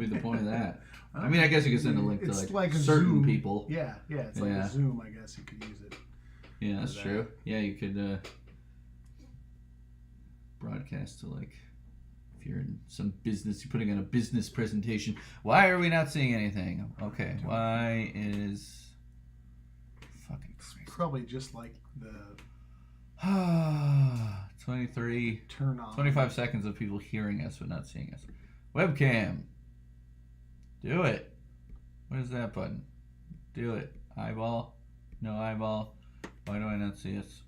be the point of that? I mean, I guess you could send a link to like certain Zoom. people. Yeah, it's like a Zoom. I guess you could use it. Yeah, that's true. Yeah, you could broadcast to like if you're in some business, you're putting on a business presentation. Why are we not seeing anything? Okay, why is fucking crazy. Probably just like the 23 turn on 25 seconds of people hearing us but not seeing us. Webcam. Do it. What is that button? Do it. Eyeball. No eyeball. Why do I not see us?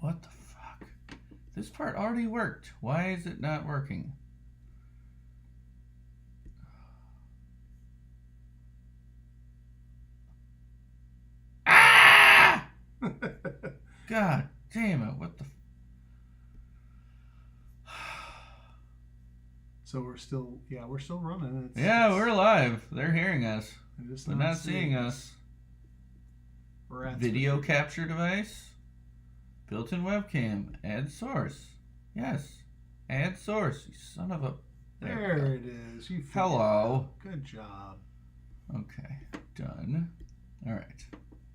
What the fuck? This part already worked. Why is it not working? Ah! God damn it. What the... So we're still running. Yeah, we're live. They're hearing us. They're not seeing us. Video capture device. Built-in webcam. Add source. Yes. Add source. You son of a... There it is. You Hello. Good job. Okay. Done. All right.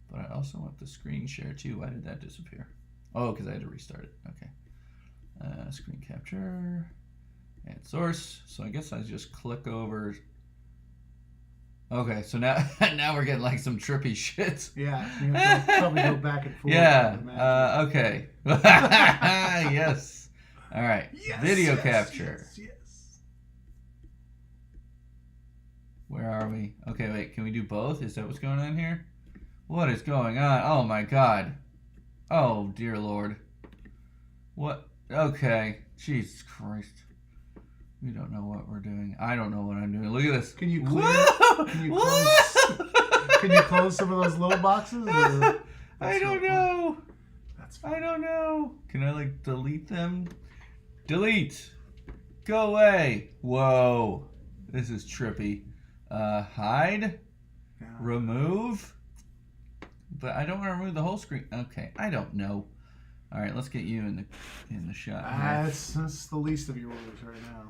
But I also want the screen share too. Why did that disappear? Oh, because I had to restart it. Okay. Screen capture. Add source. So I guess I just click over. Okay, so now we're getting like some trippy shit. Yeah, you have to probably go back and forth. Yeah. Okay. Yes. All right. Yes, Video capture. Yes. Where are we? Okay, wait. Can we do both? Is that what's going on here? What is going on? Oh my God. Oh dear Lord. What? Okay. Jesus Christ. We don't know what we're doing. I don't know what I'm doing. Look at this. Can you clear? Can you close some of those low boxes? I don't know. That's fine. I don't know. Can I like delete them? Delete. Go away. Whoa. This is trippy. Hide. Yeah. Remove. But I don't want to remove the whole screen. Okay. I don't know. All right. Let's get you in the shot. That's the least of your worries right now.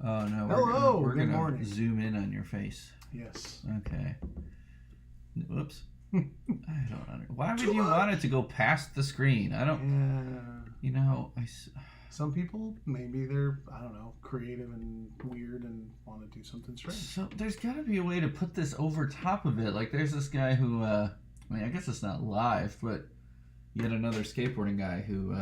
Oh no! We're gonna zoom in on your face. Yes. Okay. Whoops. I don't know. Why would you want it to go past the screen? I don't. Yeah. You know, Some people maybe they're creative and weird and want to do something strange. So there's got to be a way to put this over top of it. Like there's this guy who, I mean, I guess it's not live, but yet another skateboarding guy who,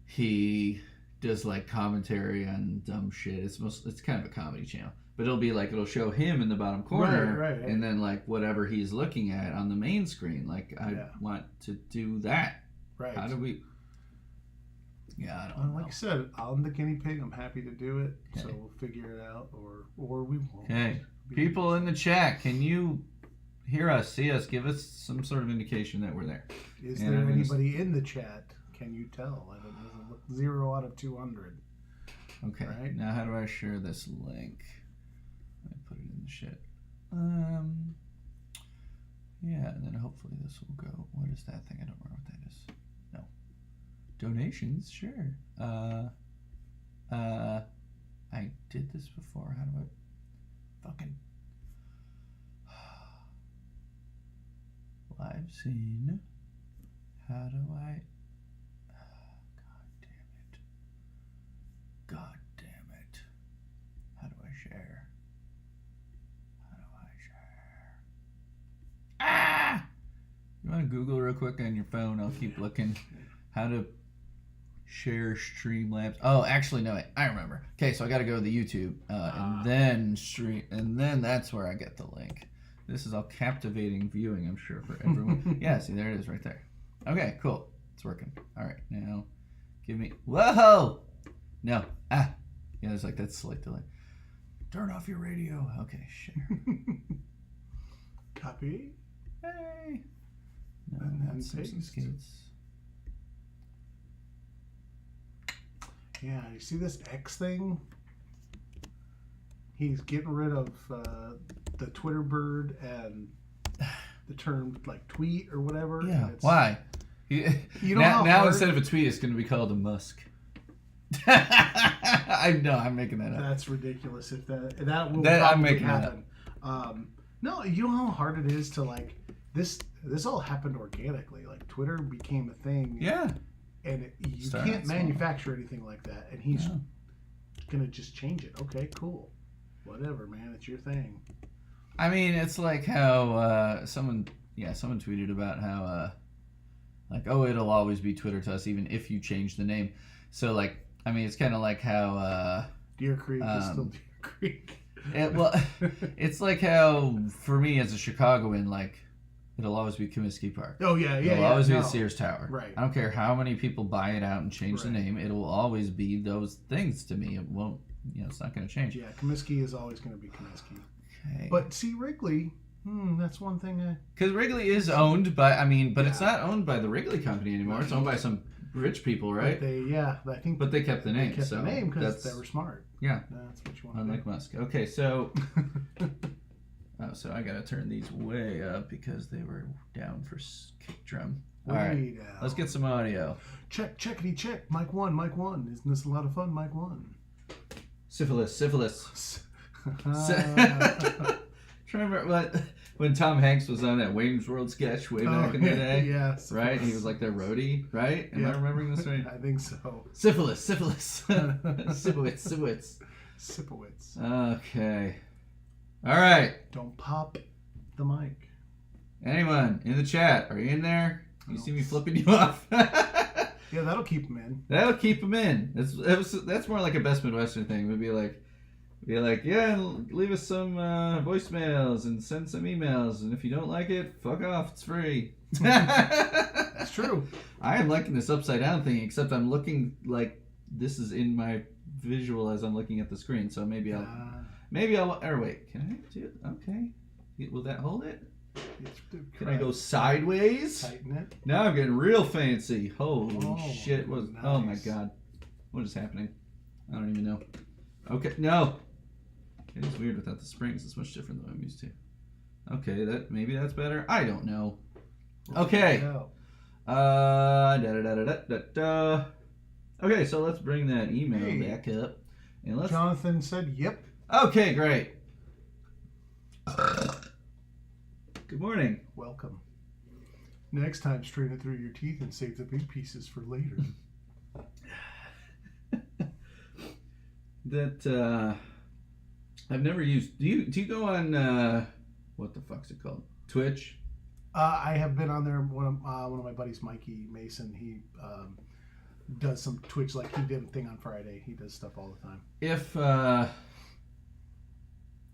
he does like commentary on dumb shit. It's kind of a comedy channel, but it'll show him in the bottom corner, right. And then like whatever he's looking at on the main screen. Like I want to do that. Right. How do we? Yeah, I don't know. Like I said, I'm the guinea pig. I'm happy to do it. Okay. So we'll figure it out, or we won't. Okay. People in the chat, can you hear us, see us, give us some sort of indication that we're there? Is there anybody in the chat? Can you tell? 0 out of 200. Okay. Right? Now, how do I share this link? I put it in the shit. Yeah, and then hopefully this will go. What is that thing? I don't remember what that is. No. Donations, sure. I did this before. How do I fucking live scene? How do I? God damn it. How do I share? Ah! You want to Google real quick on your phone? I'll keep looking. How to share Streamlabs. Oh, actually, no, I remember. Okay, so I got to go to the YouTube and then stream, and then that's where I get the link. This is all captivating viewing, I'm sure, for everyone. Yeah, see, there it is right there. Okay, cool. It's working. All right, now give me... Whoa! No. Yeah, it's like that slight delay. Turn off your radio. Okay, share. Copy. Hey. No, and not Simpson Skates. Yeah, you see this X thing? He's getting rid of the Twitter bird and the term like tweet or whatever. Yeah. Why? You know now instead of a tweet, it's going to be called a Musk. I'm making that up. That's ridiculous. If that will I'm probably making that happen. No, you know how hard it is to like this. This all happened organically. Like Twitter became a thing. Yeah. And you Started can't small. manufacture anything like that. And he's Yeah. gonna just change it. Okay, cool. Whatever, man. It's your thing. I mean, it's like how someone tweeted about how it'll always be Twitter to us even if you change the name. So like, I mean, it's kind of like how Deer Creek is still Deer Creek. it's like how for me as a Chicagoan, like it'll always be Comiskey Park. Oh yeah, It'll always be the Sears Tower. Right. I don't care how many people buy it out and change the Right. name. It'll always be those things to me. It won't. It's not going to change. Yeah, Comiskey is always going to be Comiskey. Okay. But see, Wrigley, that's one thing. Because Wrigley is owned by, but it's Yeah. not owned by the Wrigley company anymore. It's owned by some rich people, right? I think. But they kept the name. They kept so the name because that's- they were smart. Yeah. That's what you want Unlike to Musk. Okay, so do. so I gotta turn these way up because they were down for kick drum. All right, Way down. let's get some audio. Checkity check. Mic one. Isn't this a lot of fun? Mic one. Syphilis. Trying to remember when Tom Hanks was on that Wayne's World sketch way back in the day. Yes. Right? He was like their roadie, right? Am I remembering this right? I think so. Syphilis. Sibowitz. Sipowitz. Okay. All right. Don't pop the mic. Anyone in the chat? Are you in there? You No. see me flipping you off? Yeah, that'll keep them in. That'll keep them in. That's more like a Best Midwestern thing. We'd be like, yeah, leave us some voicemails and send some emails, and if you don't like it, fuck off. It's free. That's true. I am liking this upside down thing, except I'm looking like this is in my visual as I'm looking at the screen. So maybe I'll. Or wait, can I do it? Okay. Will that hold it? Can I go sideways? Tighten it. Now I'm getting real fancy. Holy Oh, shit. nice. Oh my god. What is happening? I don't even know. Okay, no. It is weird without the springs. It's much different than I'm used to. Okay, maybe that's better. I don't know. Okay. Okay, so let's bring that email back up. And let's. Jonathan said, "Yep." Okay, great. Good morning. Welcome. Next time, strain it through your teeth and save the big pieces for later. That I've never used. Do you go on what the fuck's it called? Twitch? I have been on there. One of my buddies, Mikey Mason, he does some Twitch. Like he did a thing on Friday. He does stuff all the time.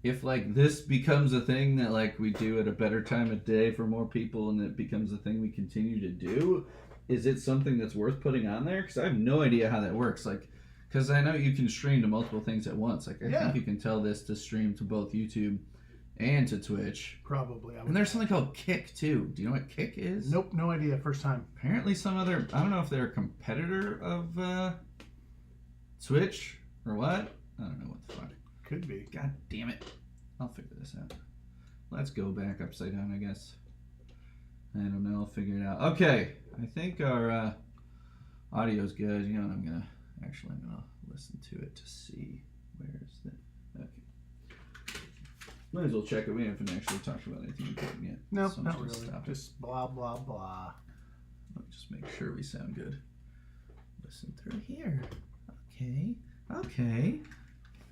If like this becomes a thing that like we do at a better time of day for more people, and it becomes a thing we continue to do, is it something that's worth putting on there? Because I have no idea how that works. Like, because I know you can stream to multiple things at once. Like I think you can tell this to stream to both YouTube and to Twitch. Probably. And there's something called Kick too. Do you know what Kick is? Nope, no idea. First time. Apparently some other, I don't know if they're a competitor of Twitch or what. I don't know what the fuck. Could be. God damn it. I'll figure this out. Let's go back upside down, I guess. I don't know. I'll figure it out. Okay. I think our audio's good. You know what? I'm going to listen to it to see where's the... Okay. Might as well check it. We haven't actually talked about anything important yet. Nope, So I'm not just really. gonna stop it. Just blah, blah, blah. Let me just make sure we sound good. Listen through here. Okay.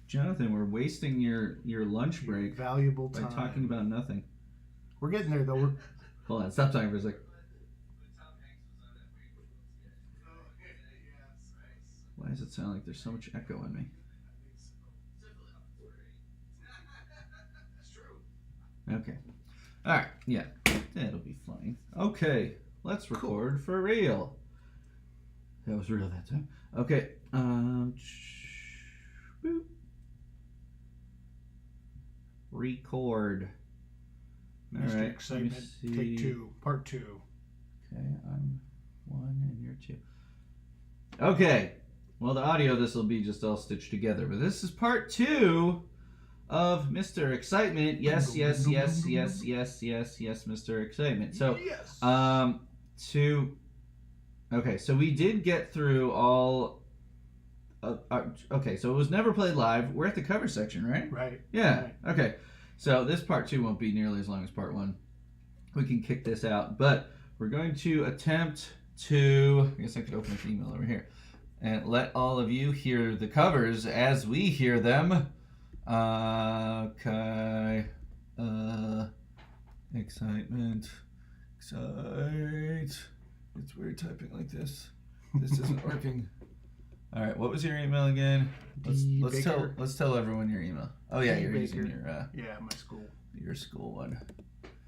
Jonathan, we're wasting your lunch break Valuable by time. talking about nothing. We're getting there, though. Hold on, stop talking for a sec. Why does it sound like there's so much echo in me? Okay. Alright, yeah. That'll be fine. Okay, let's record for real. That was real that time. Okay. Boop. Record. Mr. Alright, Excitement, let me take see. 2, part 2. Okay, I'm 1 and you're 2. Okay. Well, the audio, this will be just all stitched together. But this is part 2 of Mr. Excitement. Yes, Mr. Excitement. So, yes. Okay, so we did get through all Okay, so it was never played live. We're at the cover section, right? Right. Yeah. Right. Okay. So this part 2 won't be nearly as long as part 1. We can kick this out, but we're going to attempt to. I guess I could open this email over here and let all of you hear the covers as we hear them. Okay. Excitement. Excite. It's weird typing like this. This isn't working. All right, what was your email again? Let's tell everyone your email. Oh yeah, you're using your my school one.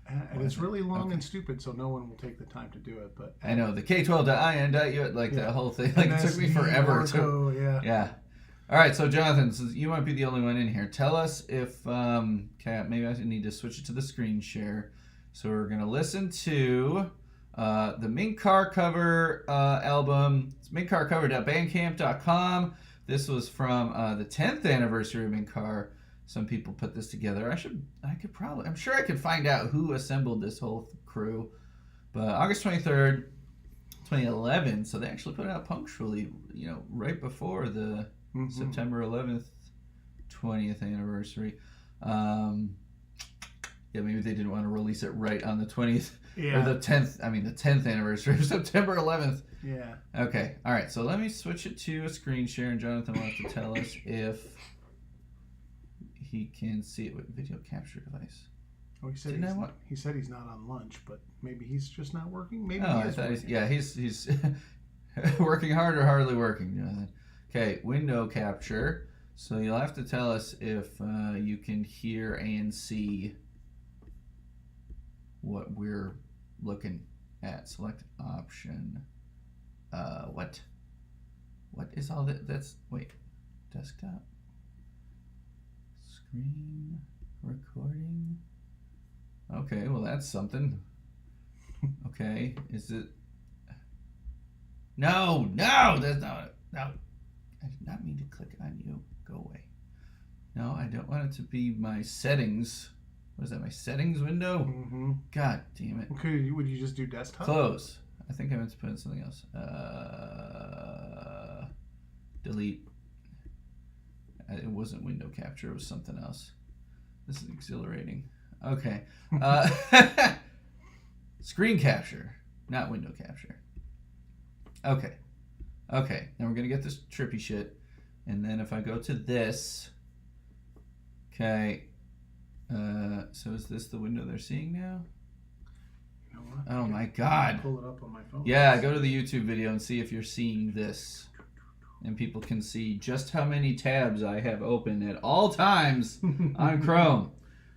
And it's really long and stupid, so no one will take the time to do it. But I know the K12.in.u that whole thing. Like it took me forever to. Yeah. All right, so Jonathan, since you might be the only one in here, tell us if maybe I need to switch it to the screen share. So we're gonna listen to the Mink Car cover album. It's minkcarcover.bandcamp.com. This was from the 10th anniversary of Mink Car. Some people put this together. I'm sure I could find out who assembled this whole crew. But August 23rd, 2011. So they actually put it out punctually, right before the September 11th, 20th anniversary. Maybe they didn't want to release it right on the 20th. Yeah. Or the 10th anniversary of September 11th. Yeah. Okay. All right. So let me switch it to a screen share, and Jonathan will have to tell us if he can see it with video capture device. Oh, he said he said he's not on lunch, but maybe he's just not working. Maybe he is working. He's working hard or hardly working, Jonathan. Okay. Window capture. So you'll have to tell us if you can hear and see what we're looking at. Select option. What is all that? Wait, desktop, screen recording. Okay, well that's something. Okay, is it? No, that's not. No, I did not mean to click on you. Go away. No, I don't want it to be my settings. What is that, my settings window? Mm-hmm. God damn it. Okay, would you just do desktop? Close. I think I meant to put in something else. Delete. It wasn't window capture, it was something else. This is exhilarating. Okay. Screen capture, not window capture. Okay. Okay, now we're going to get this trippy shit. And then if I go to this, okay. So is this the window they're seeing now? You know what? Oh my God. Pull it up on my phone. Yeah, go to the YouTube video and see if you're seeing this. And people can see just how many tabs I have open at all times on Chrome.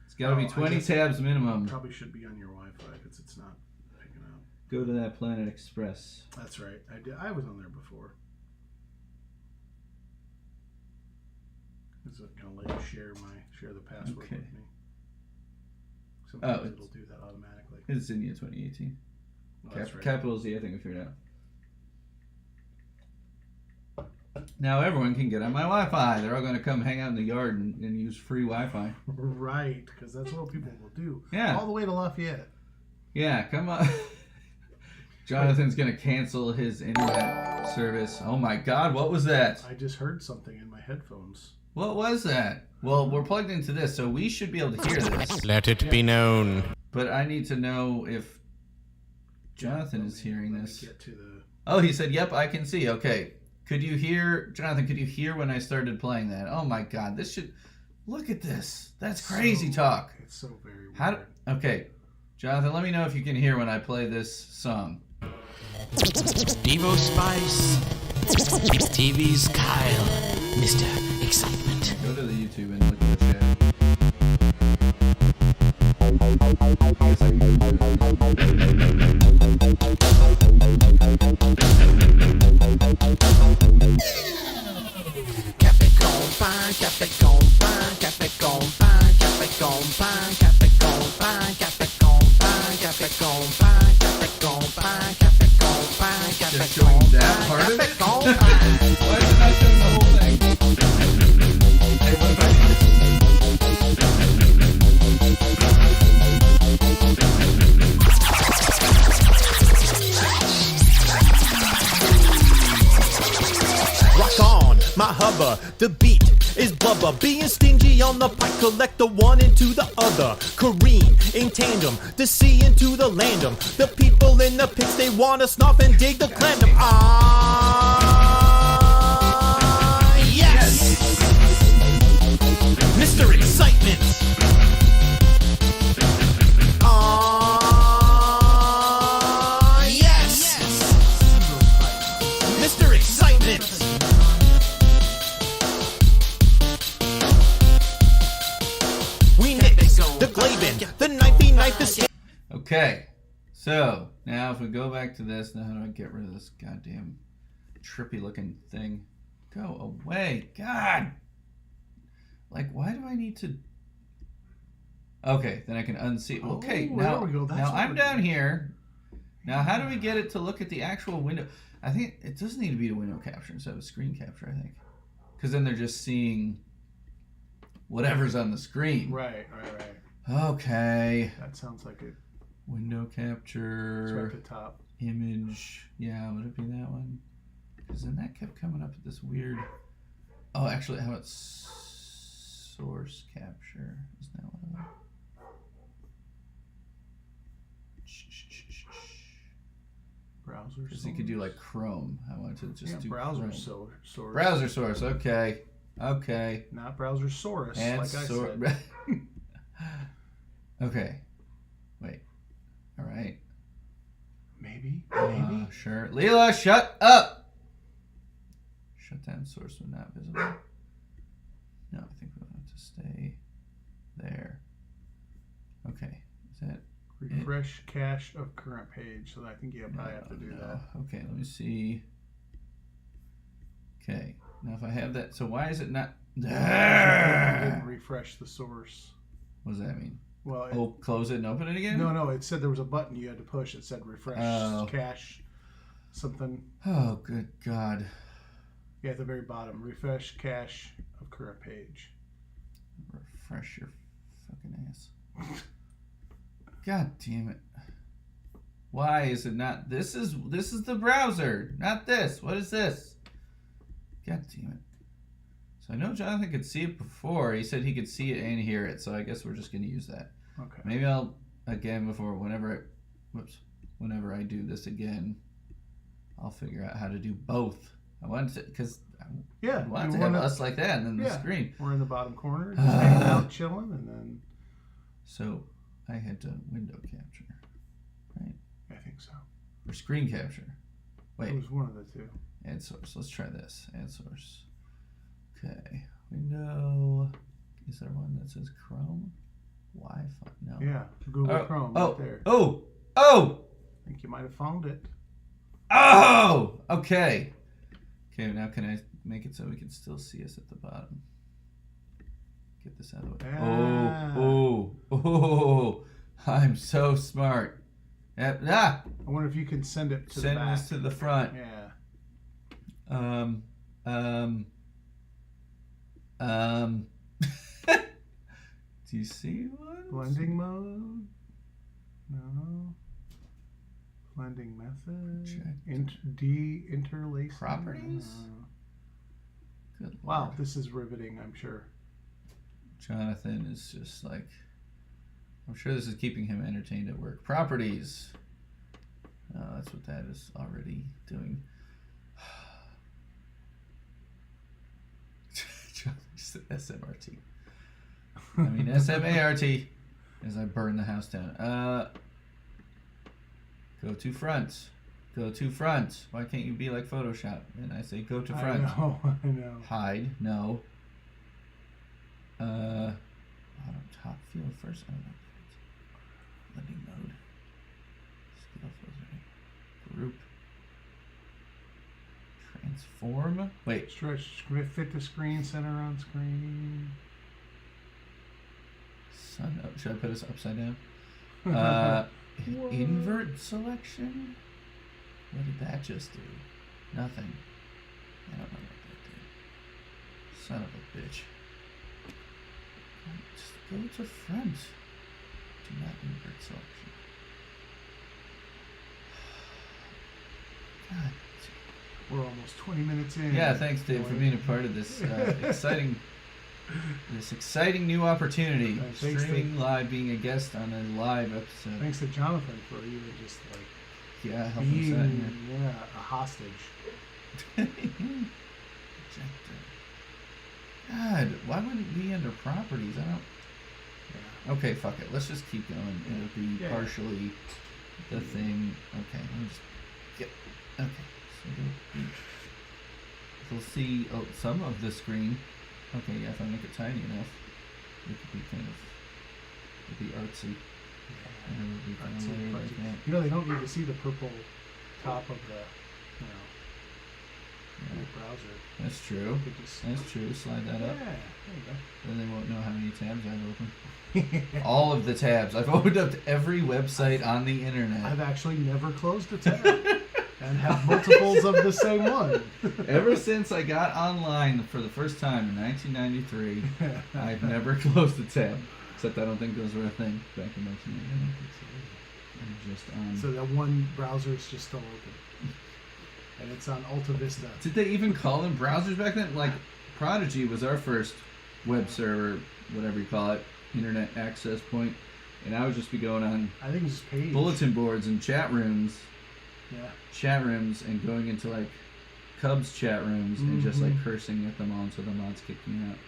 It's got to be 20 tabs minimum. Probably should be on your Wi-Fi because it's not picking up. Go to that Planet Express. That's right. I was on there before. Is it gonna let you share the password with me? Sometimes it'll do that automatically. It's India 2018. Oh, that's right. Capital Z, I think I figured out. Now everyone can get on my Wi-Fi. They're all going to come hang out in the yard and use free Wi-Fi. Right, because that's what people will do. Yeah. All the way to Lafayette. Yeah, come on. Jonathan's going to cancel his internet service. Oh my God, what was that? I just heard something in my headphones. What was that? Well, we're plugged into this, so we should be able to hear this. Let it be known. But I need to know if Jonathan is hearing this. Get to the... Oh, he said, yep, I can see. Okay. Could you hear, Jonathan, could you hear when I started playing that? Oh my God, this should, look at this. That's crazy talk. It's so very weird. Okay. Jonathan, let me know if you can hear when I play this song. Devo Spice. TV's Kyle. Mr. Excitement. Go to the YouTube and look at the chat. Just showing that part of it? Why is it not showing the whole thing? Hey, what about Rock on, my on the pike, collect the one into the other. Careen in tandem, the sea into the landum. The people in the pits, they wanna snuff and dig the clandom. Yes! Mr. Excitement! Yes! Mr. Excitement! We nix the Glaben, the knifey knife is... Okay, so now if we go back to this, now how do I get rid of this goddamn trippy looking thing? Go away, God! Like, why do I need to? Okay, then I can unsee. Okay, Oh, now, there we go. That's now what I'm we're down doing. here. Now, how do we get it to look at the actual window? I think it does need to be a window capture instead of a screen capture, I think. Because then they're just seeing whatever's on the screen. Right. Okay. That sounds like it. Window It's right capture, at the top. image. Yeah, would it be that one? Because then that kept coming up with this weird... Oh, actually, how about source capture? Is that one of them? Browser Because source. you could do like Chrome. I wanted to just do browser Chrome. source. Browser source. Okay. Not browser source, And like I said. Okay. Wait. All right. Maybe. Sure. Leela, shut up. Shut down source when not visible. No, I think we want to stay there. Okay. Is that Refresh cache of current page. So I think you probably have to do that. Okay, let me see. Okay. Now if I have that, so why is it not? You didn't refresh the source. What does that mean? Well, Oh, close it and open it again? no. It said there was a button you had to push. It said refresh Oh. cache, something. Oh, good God. Yeah, at the very bottom, refresh cache of current page. Refresh your fucking ass. God damn it. Why is it not? This is the browser, not this. What is this? God damn it. So I know Jonathan could see it before. He said he could see it and hear it, so I guess we're just going to use that. Okay. Maybe I'll, again, whenever I do this again, I'll figure out how to do both. I wanted to, because Yeah. I wanted you to have wanna- us like that and then the screen. We're in the bottom corner, just hanging out, chilling, and then So I had to window capture, right? I think so. Or screen capture. It Wait, was one of the two. add source. Let's try this. Add source. Okay. Window. Is there one that says Chrome? Wi-Fi? No. Yeah, Google Chrome right there. Oh! I think you might have found it. Oh! Okay. Okay, now can I make it so we can still see us at the bottom? Get this out of the way. Ah. Oh! I'm so smart. I wonder if you can send it to Send the back. this to the front. Yeah. Do you see one? Blending mode? No. Blending method? Check. Interlacing? Properties? Good Wow, Lord. this is riveting, I'm sure. Jonathan is just like, I'm sure this is keeping him entertained at work. Properties. Oh, that's what that is already doing. Just SMRT. I mean SMART as I burn the house down. Go to front. Go to front. Why can't you be like Photoshop? And I say go to front. I know. Hide. No. Bottom top field first. I don't know. Blending mode. Scale filter. Group. Transform. Wait. Stretch, fit to screen, center on screen. Sun. Oh, should I put this upside down? Invert selection. What did that just do? Nothing. I don't know what that did. Son of a bitch. Just go to front. Do not invert selection. God. We're almost 20 minutes in. Yeah, thanks, Dave, for being a part of this exciting this exciting new opportunity. Thanks Streaming live, being a guest on a live episode. Thanks to Jonathan for even just like Yeah, helping us out here. a hostage. God, why wouldn't it be under properties? I don't. Yeah. Okay, fuck it. Let's just keep going. It'll be Yeah. partially the thing. Okay, let me just get. Okay, so we'll see some of the screen. Okay, yeah, if I make it tiny enough, it could be kind of. It'd be artsy. And it would be kind of layered like that. You know, they don't need to see the purple top of the, Yeah, browser. that's true. They just, That's true. Slide that yeah, up. there Then they won't know how many tabs I've opened. you go. All of the tabs. I've opened up every website on the internet. I've actually never closed a tab and have multiples of the same one. Ever since I got online for the first time in 1993, I've never closed a tab. Except I don't think those were a thing back in 1993. I'm just on. So that one browser is just still open. And it's on Alta Vista. Did they even call them browsers back then? Like, Prodigy was our first web server, whatever you call it, internet access point. And I would just be going on I think it's just Page. bulletin boards and chat rooms. Yeah. And going into like Cubs chat rooms and just like cursing at them all until the mods kicked me out.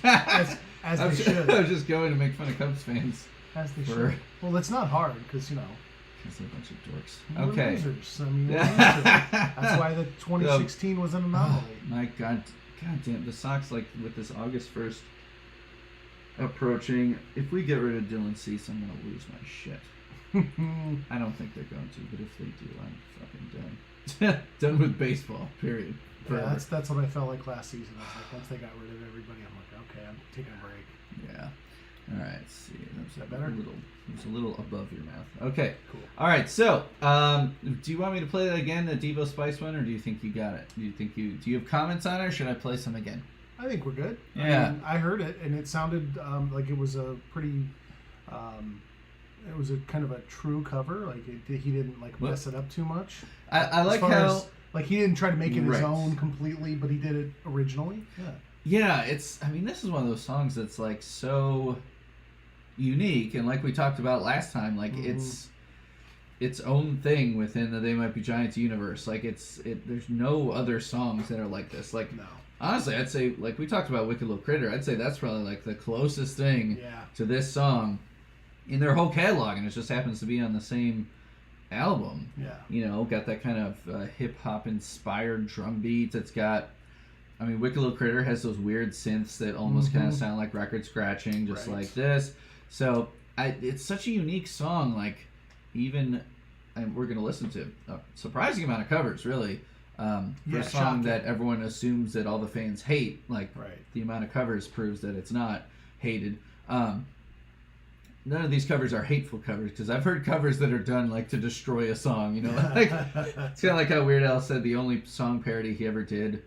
As I they was, should. I was just going to make fun of Cubs fans. As they for- should. Well, it's not hard because, Because they're a bunch of dorks. we're Okay. losers. I mean, we're losers. That's why the 2016 was an anomaly. My God damn, the Sox, like, with this August 1st approaching, if we get rid of Dylan Cease, I'm going to lose my shit. I don't think they're going to, but if they do, I'm fucking done. Done with baseball, period. Yeah, Forever. that's what I felt like last season. I was like, once they got rid of everybody, I'm like, okay, I'm taking a break. Yeah. All right, let's see. That better? It was a little above your mouth. Okay. Cool. All right, so do you want me to play that again, the Devo Spice one, or do you think you got it? Do you have comments on it, or should I play some again? I think we're good. Yeah. I heard it, and it sounded like it was a pretty. It was a kind of a true cover. Like he didn't like mess it up too much. I like as far how as, like he didn't try to make it his Right. own completely, but he did it originally. Yeah. Yeah, I mean, this is one of those songs that's like so unique, and like we talked about last time, like it's its own thing within the They Might Be Giants universe. Like there's no other songs that are like this. Like No. honestly, I'd say, like we talked about Wicked Little Critter, I'd say that's probably like the closest thing Yeah. to this song in their whole catalog, and it just happens to be on the same album. Yeah. You know, got that kind of hip hop inspired drum beats. It's got, I mean, Wicked Little Critter has those weird synths that almost kind of sound like record scratching, just Right. like this. So it's such a unique song. Like, even, and we're gonna listen to a surprising amount of covers, really. For Yeah, a song shocking. that everyone assumes that all the fans hate, like Right. the amount of covers proves that it's not hated. None of these covers are hateful covers, because I've heard covers that are done like to destroy a song. You know, like it's kind of like how Weird Al said the only song parody he ever did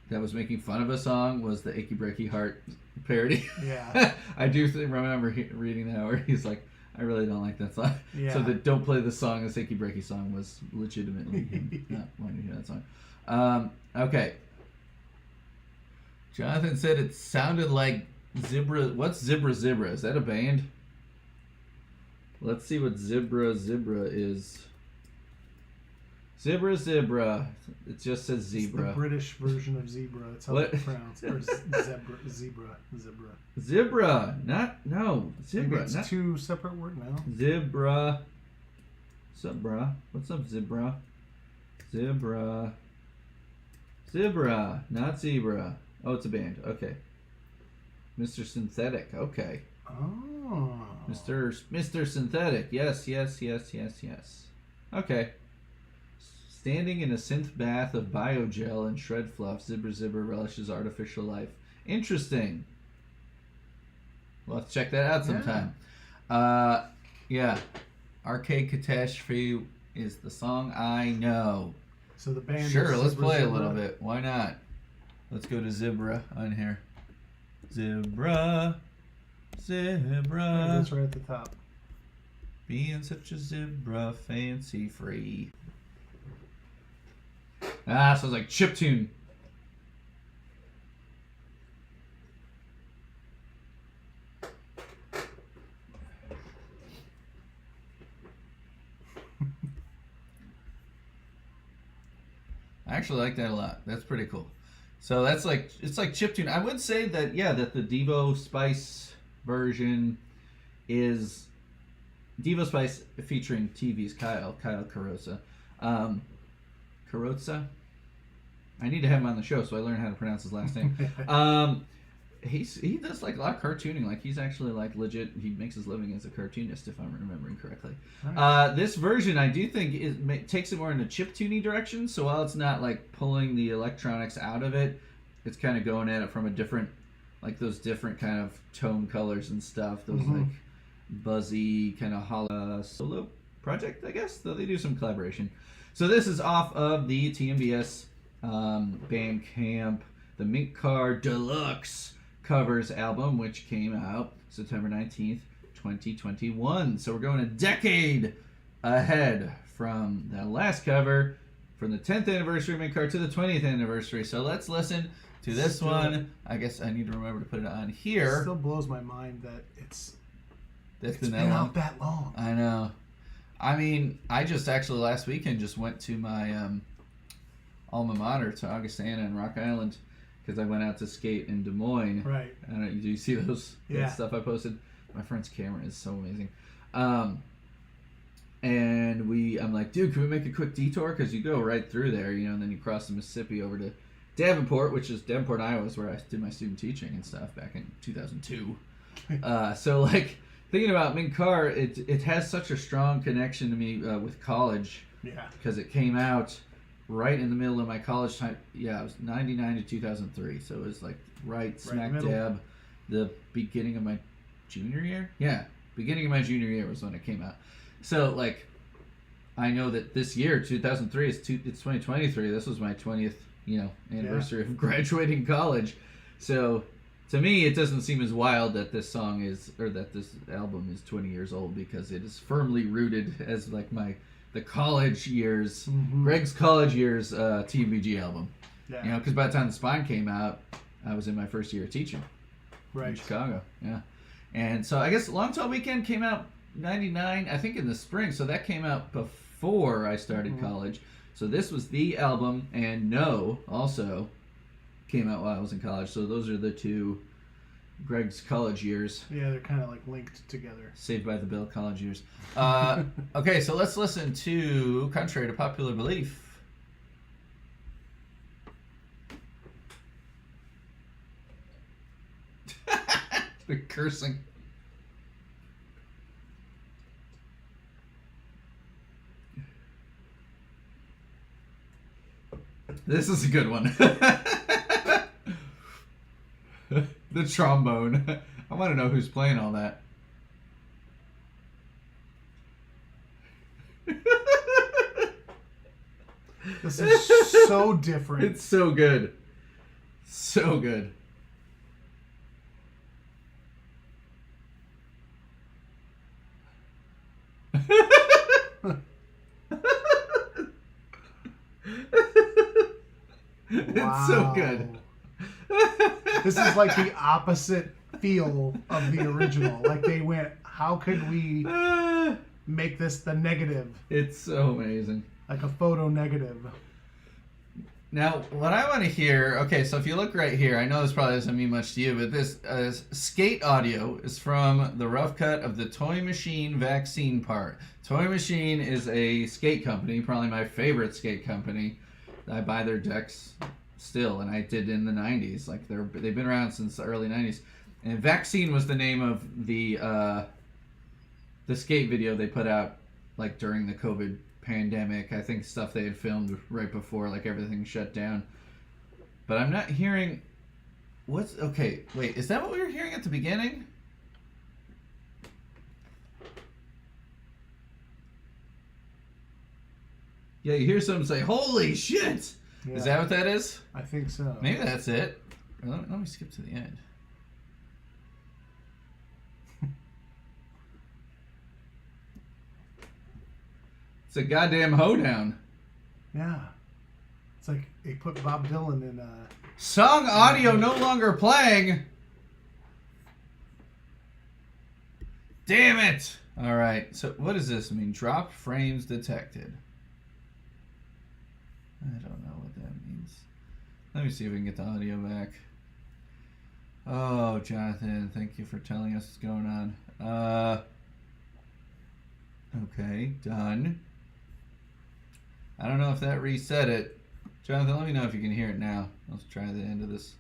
that was making fun of a song was the Achy Breaky Heart parody. Yeah. I do remember reading that where he's like, I really don't like that song. Yeah. So the Don't Play This Song, this Achy Breaky song was legitimately him not wanting to hear that song. Okay. Jonathan said it sounded like Zebra. What's Zebra Zebra? Is that a band? Let's see what Zebra Zebra is. Zebra Zebra. It just says It's zebra. the British version of zebra. That's how What? it's pronounced. Or zebra. Zebra. No. Maybe Zebra. it's Not two separate words now. Zebra. What's up, brah? What's up, Zebra? Zebra. Zebra. Not zebra. Oh, it's a band. Okay. Mr. Synthetic. Okay. Oh. Mr. Synthetic. Yes. Okay. Standing in a synth bath of biogel and shred fluff, Zibber Zibber relishes artificial life. Interesting. We'll have to check that out sometime. Yeah. Arcade Catastrophe is the song I know. So the band. Sure, is let's Zebra play a Zebra. little bit. Why not? Let's go to Zebra on here. Zebra. Yeah, Zebra. that's right at the top. Being such a zebra, fancy free. Sounds like chiptune. I actually like that a lot. That's pretty cool. So that's like, it's like chiptune. I would say that, yeah, that the Devo Spice version is Devo Spice featuring TV's Kyle Carosa. Carosa? I need to have him on the show so I learn how to pronounce his last name. He does like a lot of cartooning. Like he's actually like legit. He makes his living as a cartoonist, if I'm remembering correctly. Nice. This version, I do think, takes it more in a chiptune direction. So while it's not like pulling the electronics out of it, it's kind of going at it from a different, like those different kind of tone colors and stuff. Those like buzzy kind of hollow solo project, I guess. Though they do some collaboration. So this is off of the TMBS Bandcamp, the Mink Car Deluxe Covers album, which came out September 19th, 2021. So we're going a decade ahead from that last cover, from the 10th anniversary of Mink Car to the 20th anniversary. So let's listen to this one. I guess I need to remember to put it on here. It still blows my mind that it's been out that long. I know. I mean, I just actually last weekend just went to my alma mater, to Augustana and Rock Island, because I went out to skate in Des Moines. Right. Do you see those that stuff I posted? My friend's camera is so amazing. And I'm like, dude, can we make a quick detour? Because you go right through there, and then you cross the Mississippi over to Davenport, Davenport, Iowa, is where I did my student teaching and stuff back in 2002. So, like, thinking about Mink Car, it has such a strong connection to me with college. Yeah. Because it came out right in the middle of my college time. Yeah, it was 99 to 2003. So it was like right smack dab the beginning of my junior year. Yeah, beginning of my junior year was when it came out. So like, I know that this year, 2003, it's 2023. This was my 20th, anniversary of graduating college. So to me, it doesn't seem as wild that this song that this album is 20 years old, because it is firmly rooted as like the college years, Greg's college years TMBG album. Yeah. Because by the time The Spine came out, I was in my first year of teaching. Right. In Chicago. Yeah. And so I guess Long Tall Weekend came out 99, I think in the spring. So that came out before I started college. So this was the album, and No also came out while I was in college. So those are the two Greg's college years. Yeah, they're kind of like linked together. Saved by the Bell college years. Okay, so let's listen to Contrary to Popular Belief. The cursing. This is a good one. The trombone. I want to know who's playing all that. This is so different. It's so good. So good. It's so good. This is like the opposite feel of the original. Like they went, how could we make this the negative? It's so amazing. Like a photo negative. Now, what I want to hear, okay, so if you look right here, I know this probably doesn't mean much to you, but this skate audio is from the rough cut of the Toy Machine Vaccine part. Toy Machine is a skate company, probably my favorite skate company. I buy their decks still, and I did in the 90s. Like they've been around since the early 90s. And Vaccine was the name of the skate video they put out like during the COVID pandemic. I think stuff they had filmed right before like everything shut down. But I'm not hearing okay, wait, is that what we were hearing at the beginning? Yeah, you hear someone say, "Holy shit!" Yeah. Is that what that is? I think so. Maybe that's it. Let me skip to the end. It's a goddamn hoedown. Yeah. It's like they put Bob Dylan in Song audio no longer playing. Damn it! Alright, so what does this mean? Dropped frames detected. I don't know what that Let me see if we can get the audio back. Oh, Jonathan, thank you for telling us what's going on. Okay, done. I don't know if that reset it. Jonathan, let me know if you can hear it now. Let's try the end of this.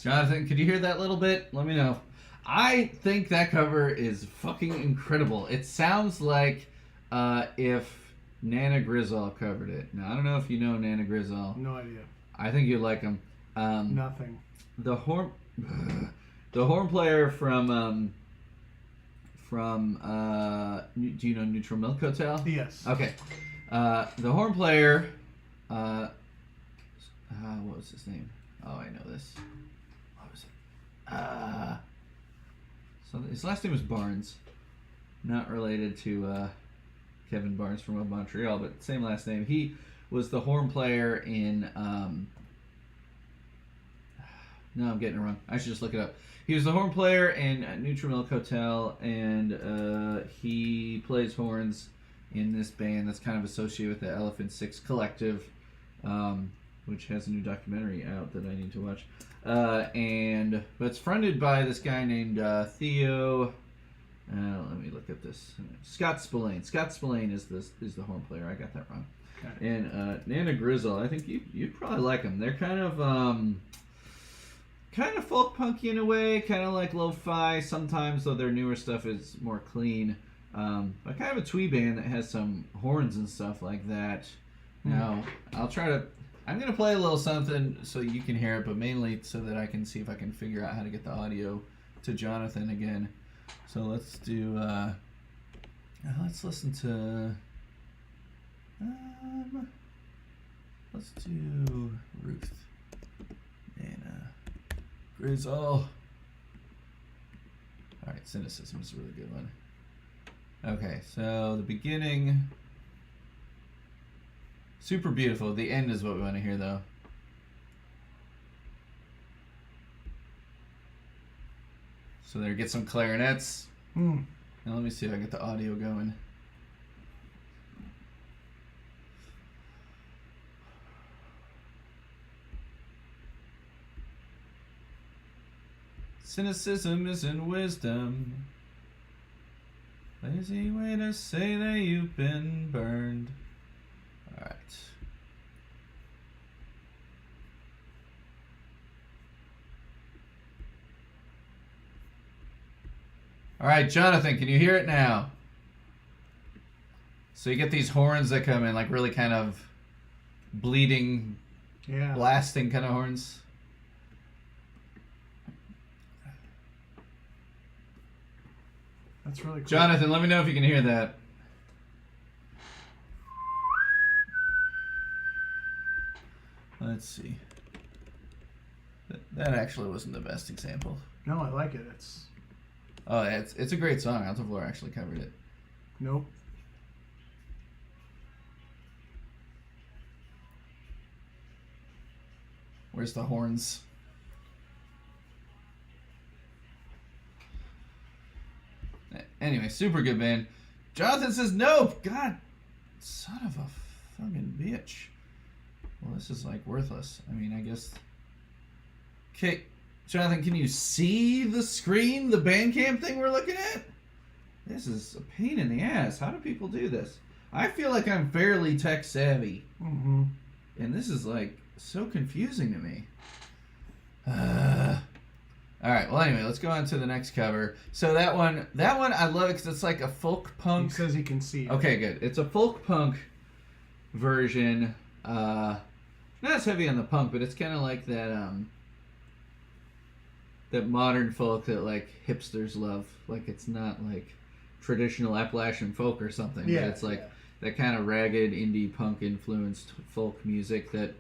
Jonathan, could you hear that little bit? Let me know. I think that cover is fucking incredible. It sounds like if Nana Grizzle covered it. Now, I don't know if you know Nana Grizzle. No idea. I think you'd like him. Nothing. The horn player from do you know Neutral Milk Hotel? Yes. Okay. The horn player, what was his name? Oh, I know this. What was it? So his last name was Barnes. Not related to Kevin Barnes from Montreal, but same last name. He was the horn player in no, I'm getting it wrong. I should just look it up. He was the horn player in Neutral Milk Hotel, and he plays horns in this band that's kind of associated with the Elephant Six Collective, which has a new documentary out that I need to watch. But it's fronted by this guy named Theo. Let me look at this. Scott Spillane. Scott Spillane is the horn player. I got that wrong. Okay. And Nana Grizzle. I think you'd probably like them. They're kind of folk punky in a way, kind of like lo-fi sometimes, though their newer stuff is more clean. But kind of a twee band that has some horns and stuff like that. Now, I'm going to play a little something so you can hear it, but mainly so that I can see if I can figure out how to get the audio to Jonathan again. So let's do, let's listen to, let's do Ruth and Grizzle. Alright, Cynicism is a really good one. Okay, so the beginning, super beautiful. The end is what we want to hear, though. So there, get some clarinets. Now let me see if I can get the audio going. Cynicism isn't wisdom. Lazy way to say that you've been burned. Alright. Alright, Jonathan, can you hear it now? So you get these horns that come in, like really kind of bleeding, blasting kind of horns. That's really cool. Jonathan, let me know if you can hear that. Let's see. That actually wasn't the best example. No, I like it. It's a great song. Alto Floor actually covered it. Nope. Where's the horns? Anyway, super good band. Jonathan says nope. God, son of a fucking bitch. Well, this is like worthless. I mean, I guess. Okay, Jonathan, can you see the screen, the Bandcamp thing we're looking at? This is a pain in the ass. How do people do this? I feel like I'm fairly tech savvy. Mm-hmm. And this is like so confusing to me. All right. Well, anyway, let's go on to the next cover. So that one, I love it because it's like a folk punk. He says he can see it. Okay, good. It's a folk punk version. Not as heavy on the punk, but it's kind of like that that modern folk that like hipsters love. Like it's not like traditional Appalachian folk or something. Yeah. But it's like that kind of ragged indie punk influenced folk music that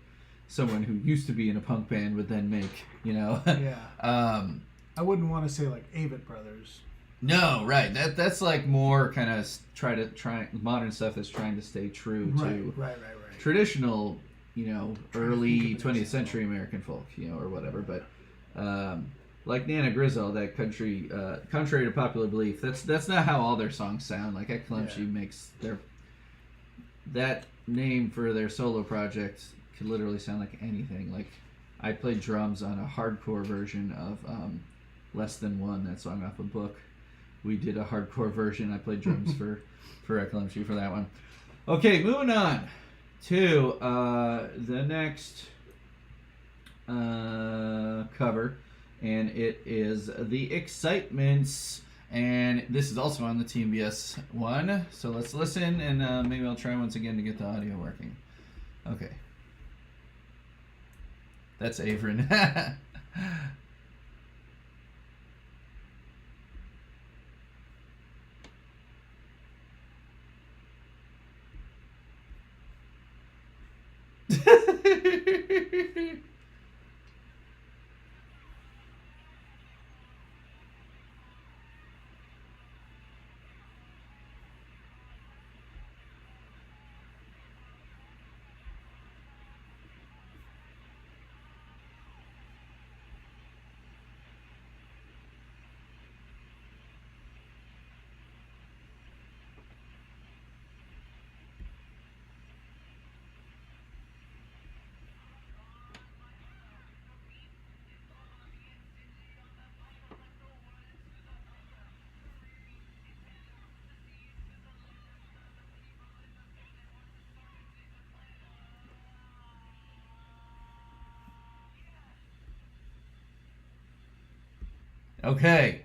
someone who used to be in a punk band would then make, you know. Yeah. I wouldn't want to say like Avett Brothers. No, right. That's like more kind of try modern stuff that's trying to stay true to right. traditional, you know, early 20th century American folk, you know, or whatever. But like Nana Grizzle, that country, contrary to popular belief, that's not how all their songs sound. Like Xcilement makes that name for their solo project could literally sound like anything. Like I played drums on a hardcore version of Less Than One, that song off a book. We did a hardcore version. I played drums for Xcilement for that one. Okay, moving on to the next cover, and it is the Xcitements, and this is also on the TMBS one. So let's listen, and maybe I'll try once again to get the audio working. Okay, that's Averin. Okay.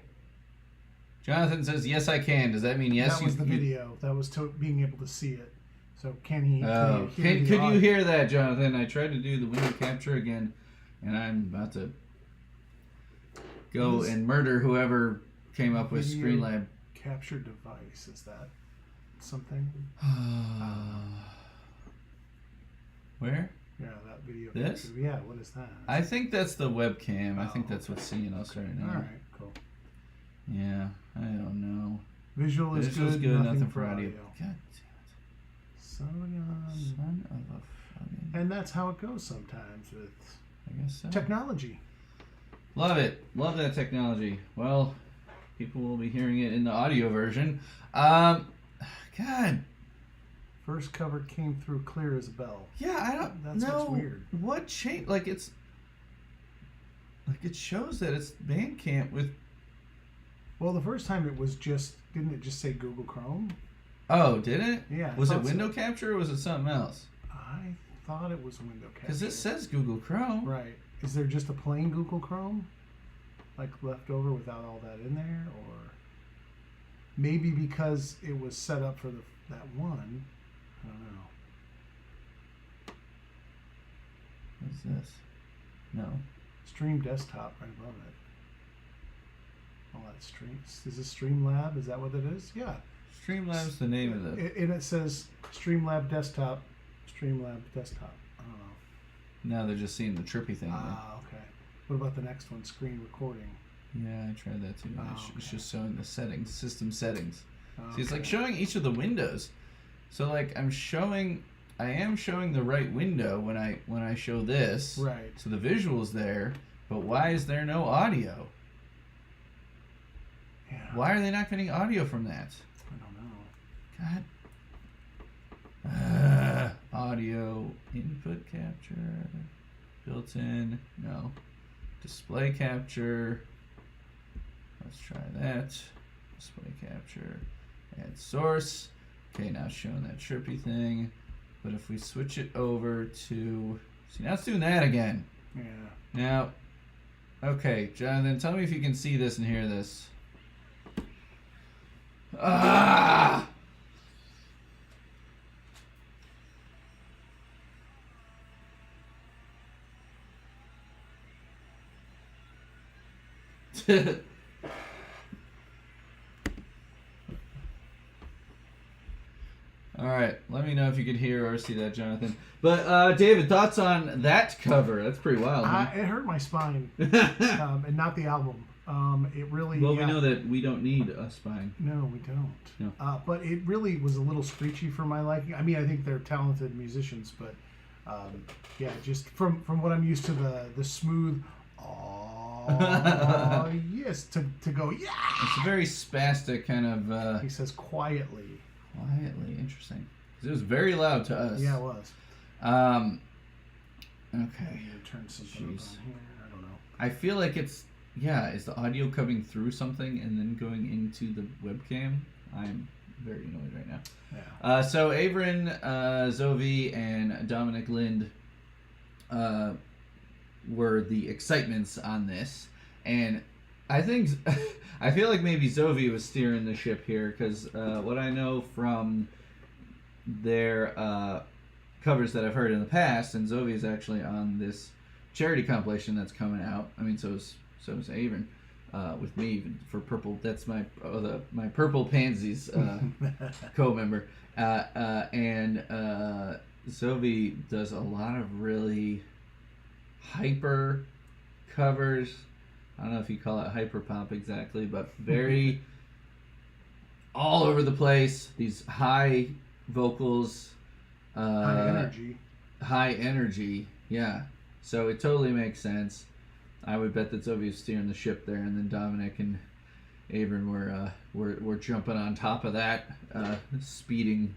Jonathan says, yes, I can. Does that mean yes? That was the video. That was being able to see it. So can he? Could you hear that, Jonathan? I tried to do the window capture again, and I'm about to go and murder whoever came up with Streamlab. Capture device. Is that something? Where? Yeah, that video. This? Capture. Yeah, what is that? I think that's the webcam. I think that's what's seeing us right now. All right, cool. Yeah, I don't know. Visual is Visual's good, nothing for audio. God damn it. Son of a fucking... And that's how it goes sometimes with I guess so. technology. Love it. Love that technology. Well, people will be hearing it in the audio version. God. First cover came through clear as a bell. Yeah, I don't That's know what's weird. what changed. Like it shows that it's Bandcamp with. Well, the first time it was just, didn't it just say Google Chrome? Oh, did it? Yeah. Was it window capture or was it something else? I thought it was window capture. Because this says Google Chrome. Right. Is there just a plain Google Chrome? Like left over without all that in there? Or maybe because it was set up for that one? I don't know. What's this? No. Stream desktop right above it. Oh, that's Stream. Is this Streamlab? Is that what it is? Yeah. Streamlab's the name of the... And it says Streamlab desktop. Streamlab desktop. I don't know. Now they're just seeing the trippy thing. Ah, okay. What about the next one? Screen recording. Yeah, I tried that too. Oh, It's just showing the settings, system settings. Okay. See, it's like showing each of the windows. So like I am showing the right window when I show this. Right. So the visual's there, but why is there no audio? Yeah. Why are they not getting audio from that? I don't know. God. Audio input capture. Built in. No. Display capture. Let's try that. Display capture. Add source. Okay, now it's showing that trippy thing. But if we switch it over to... See, now it's doing that again. Yeah. Now, okay, Jonathan, tell me if you can see this and hear this. Ah! All right, let me know if you could hear or see that, Jonathan. But David, thoughts on that cover? That's pretty wild. Huh? It hurt my spine, and not the album. It really. Well, we know that we don't need a spine. No, we don't. No. But it really was a little screechy for my liking. I mean, I think they're talented musicians, but yeah, just from what I'm used to, the smooth Oh, yes. To go, yeah. It's a very spastic kind of. He says quietly. Quietly, interesting. 'Cause it was very loud to us. Yeah, it was. Okay. I'm gonna turn something up Jeez. on here. I don't know. I feel like it's is the audio coming through something and then going into the webcam? I'm very annoyed right now. Yeah. So Averin, Zovi, and Dominic Lind were the excitements on this, and I think I feel like maybe Zovi was steering the ship here because what I know from their covers that I've heard in the past, and Zovi is actually on this charity compilation that's coming out. I mean, so is Averin with me for Purple. That's my my Purple Pansies co-member, and Zovi does a lot of really hyper covers. I don't know if you call it hyper pop exactly, but very all over the place. These high vocals, high energy, yeah. So it totally makes sense. I would bet that Zoe was steering the ship there, and then Dominic and Averin were jumping on top of that, speeding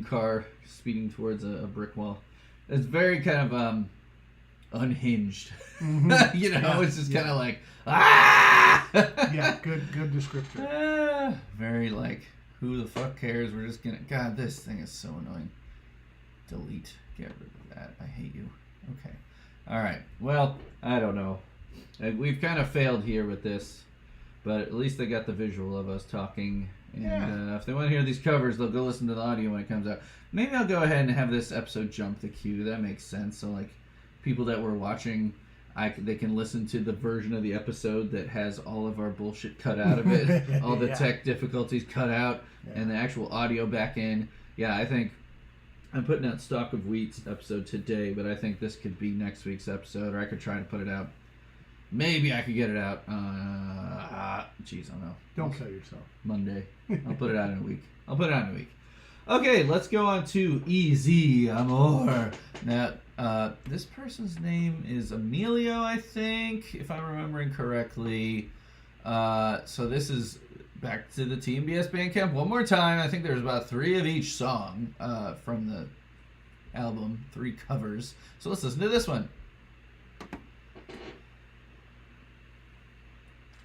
car, speeding towards a brick wall. It's very kind of unhinged. Mm-hmm. You know, Yeah, it's just yeah. kind of like ah. Yeah, good descriptor. Very like, who the fuck cares? We're just gonna. God, this thing is so annoying. Delete. Get rid of that. I hate you. Okay. All right. Well, I don't know. We've kind of failed here with this, but at least they got the visual of us talking. And Yeah. if they want to hear these covers, they'll go listen to the audio when it comes out. Maybe I'll go ahead and have this episode jump the queue. That makes sense. So like, people that were watching, they can listen to the version of the episode that has all of our bullshit cut out of it, all the Yeah. tech difficulties cut out, and the actual audio back in. Yeah, I think I'm putting out Stock of Wheat's episode today, but I think this could be next week's episode, or I could try to put it out. Maybe I could get it out. Jeez, I don't know. Don't kill yourself. Monday. I'll put it out in a week. Okay, let's go on to Easy Amor. Now, this person's name is Emilio, I think, if I'm remembering correctly. So this is back to the TMBS Bandcamp one more time. I think there's about 3 of each song from the album, 3 covers. So let's listen to this one.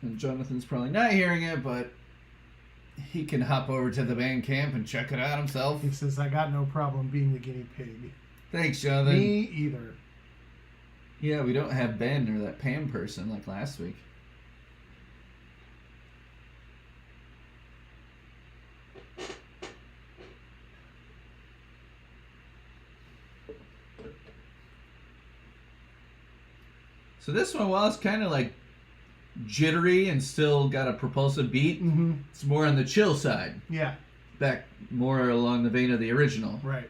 And Jonathan's probably not hearing it, but he can hop over to the Bandcamp and check it out himself. He says, I got no problem being the guinea pig. Thanks, Jonathan. Me either. Yeah, we don't have Ben or that Pam person like last week. So this one, while it's kind of like jittery and still got a propulsive beat, Mm-hmm. it's more on the chill side. Yeah, Back more along the vein of the original. right.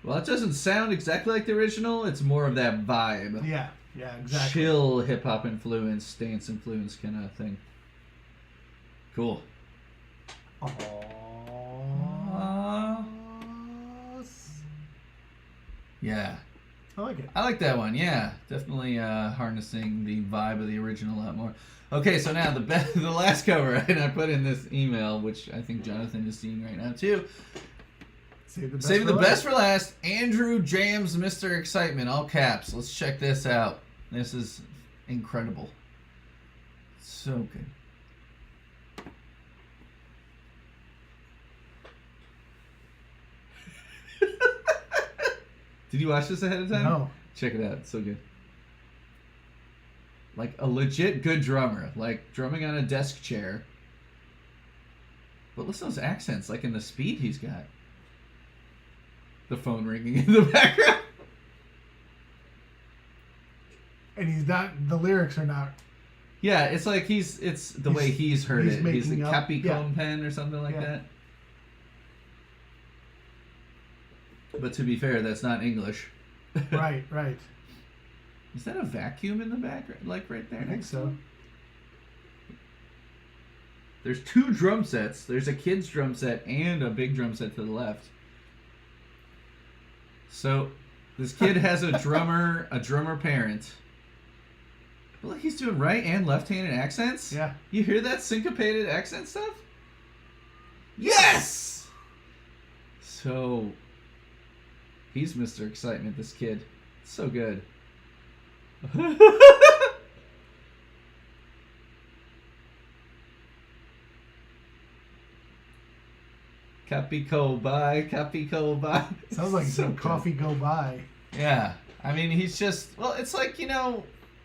Well, it doesn't sound exactly like the original. It's more of that vibe. Yeah, exactly. Chill hip-hop influence, dance influence kind of thing. Cool. Yeah. I like it. I like that one, yeah. Definitely harnessing the vibe of the original a lot more. Okay, so now the last cover, and I put in this email, which I think Jonathan is seeing right now too. Save the best for last. Andrew James, Mr. Excitement, all caps. Let's check this out. This is incredible. So good. Did you watch this ahead of time? No. Check it out. It's so good. Like a legit good drummer. Like drumming on a desk chair. But listen to those accents, like in the speed he's got. The phone ringing in the background. And he's not, the lyrics are not. Yeah, it's like it's the way he's heard he's it. He's a making up- Capicom pen or something like Yeah. that. But to be fair, that's not English. Right. Is that a vacuum in the background? Like right there? I think next to so. him? There's 2 drum sets. There's a kid's drum set and a big drum set to the left. So this kid has a drummer parent, Well, he's doing right and left-handed accents. Yeah. You hear that syncopated accent stuff? Yes! So, he's Mr. Excitement, this kid. So good. Capico bye. Sounds like some coffee go by. Yeah. I mean, he's just, well, it's like,